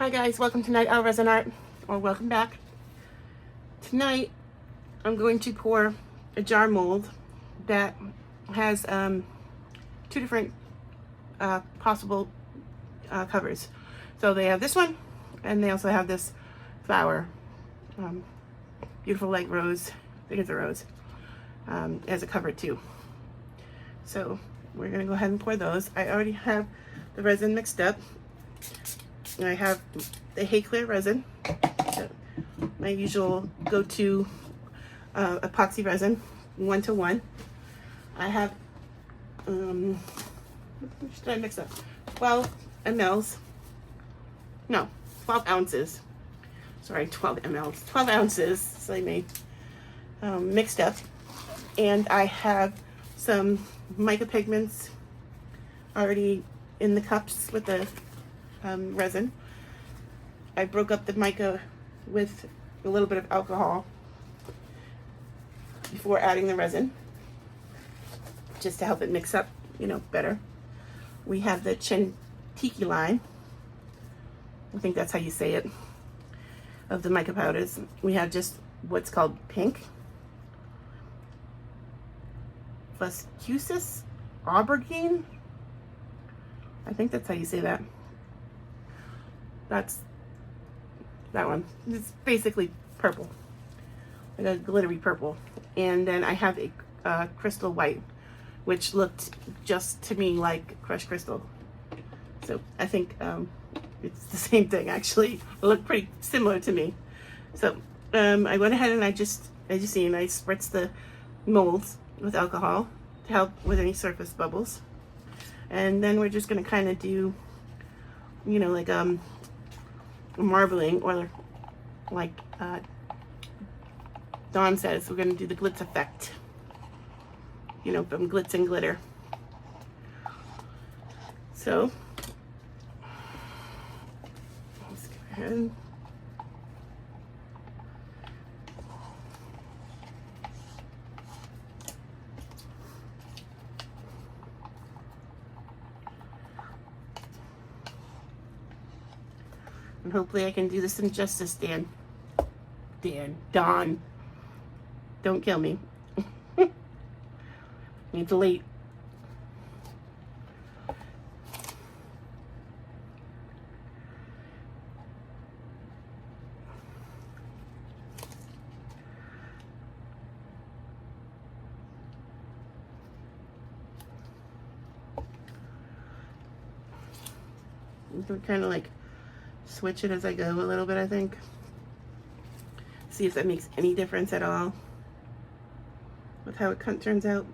Hi guys, welcome to Night Owl Resin Art, or welcome back. Tonight I'm going to pour a jar mold that has two different possible covers. So they have this one, and they also have this flower, beautiful like rose, I think it's a rose, as a cover too. So we're gonna go ahead and pour those. I already have the resin mixed up. I have the Hay Clear resin, so my usual go-to epoxy resin, 1:1. I have, what should I mix up? 12 mLs, no, 12 ounces. Sorry, 12 mLs, 12 ounces, so I made mixed up. And I have some mica pigments already in the cups with the resin. I broke up the mica with a little bit of alcohol before adding the resin, just to help it mix up, better. We have the Tiki line, I think that's how you say it, of the mica powders. We have just what's called pink, Fuscusis aubergine, I think that's how you say that. That's that one. It's basically purple, like a glittery purple. And then I have a crystal white, which looked just to me like crushed crystal. So I think it's the same thing actually. It looked pretty similar to me. So I went ahead and I just, as you see, and I spritzed the molds with alcohol to help with any surface bubbles. And then we're just gonna kind of do, like marbling, or like Dawn says, we're gonna do the Glitz Effect, from Glitz and Glitter. So let's go ahead. And hopefully I can do this in justice, Dawn. Don't kill me. It's late. Kind of like switch it as I go a little bit, I think. See if that makes any difference at all with how it turns out.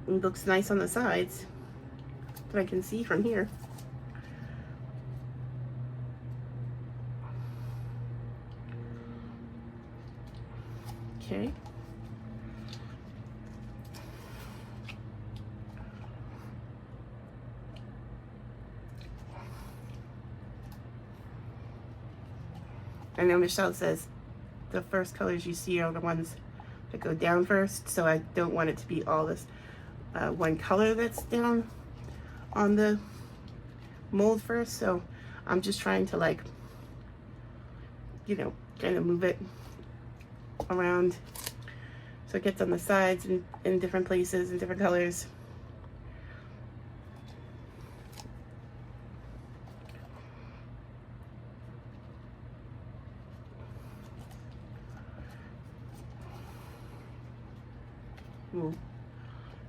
It looks nice on the sides, but I can see from here. Okay. I know Michelle says the first colors you see are the ones that go down first, so I don't want it to be all this one color that's down on the mold first. So I'm just trying to, like, kind of move it around so it gets on the sides and in different places and different colors. Ooh,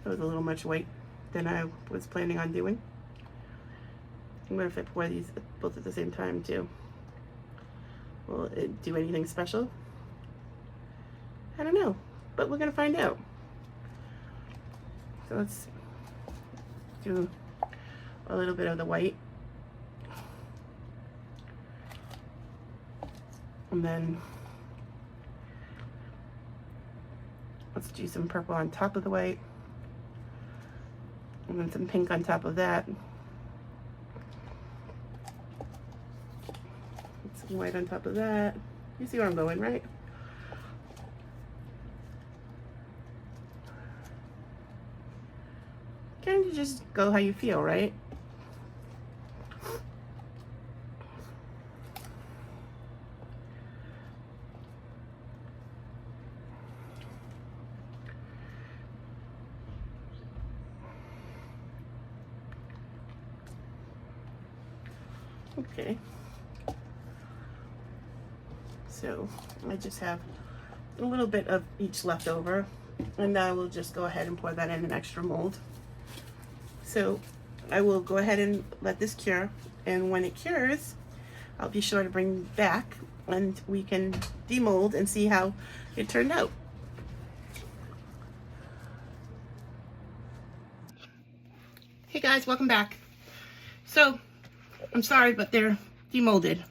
that was a little much weight than I was planning on doing. I wonder if I pour these both at the same time too. Will it do anything special? I don't know, but we're gonna find out. So let's do a little bit of the white. And then let's do some purple on top of the white. And then some pink on top of that. white on top of that. You see where I'm going, right? Kind of just go how you feel, right? Okay. So I just have a little bit of each left over, and I will just go ahead and pour that in an extra mold. So I will go ahead and let this cure, and when it cures, I'll be sure to bring it back and we can demold and see how it turned out. Hey guys, welcome back. So I'm sorry, but they're demolded.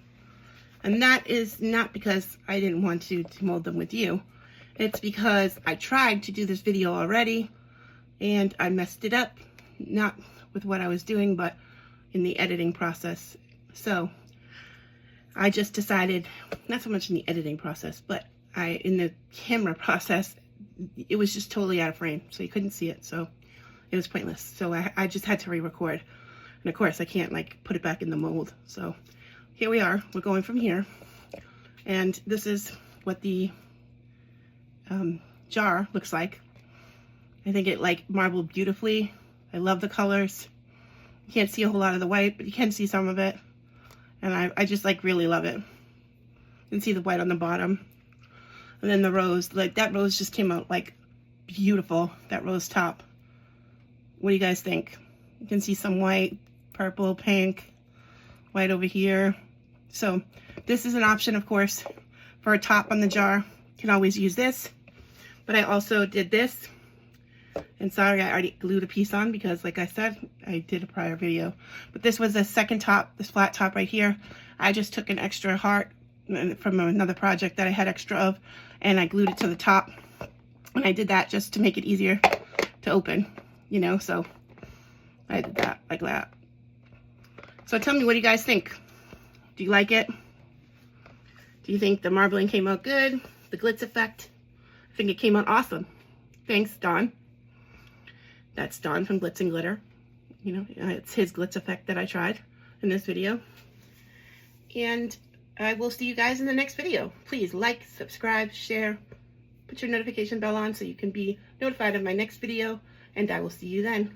And that is not because I didn't want to demold them with you. It's because I tried to do this video already and I messed it up. Not with what I was doing, but in the editing process. So I just decided, not so much in the editing process, but in the camera process, it was just totally out of frame. So you couldn't see it. So it was pointless. So I just had to re-record. And of course I can't like put it back in the mold. So here we are, we're going from here. And this is what the jar looks like. I think it like marbled beautifully. I love the colors. You can't see a whole lot of the white, but you can see some of it. And I just like really love it. You can see the white on the bottom. And then the rose, like that rose just came out like beautiful, that rose top. What do you guys think? You can see some white, purple, pink, white over here. So this is an option, of course, for a top on the jar. You can always use this. But I also did this. And sorry, I already glued a piece on because, like I said, I did a prior video. But this was the second top, this flat top right here. I just took an extra heart from another project that I had extra of, and I glued it to the top. And I did that just to make it easier to open, you know, so I did that like that. So tell me, what do you guys think? Do you like it? Do you think the marbling came out good? The glitz effect? I think it came out awesome. Thanks, Don. That's Don from Glitz and Glitter. You know, it's his glitz effect that I tried in this video. And I will see you guys in the next video. Please like, subscribe, share, put your notification bell on so you can be notified of my next video, and I will see you then.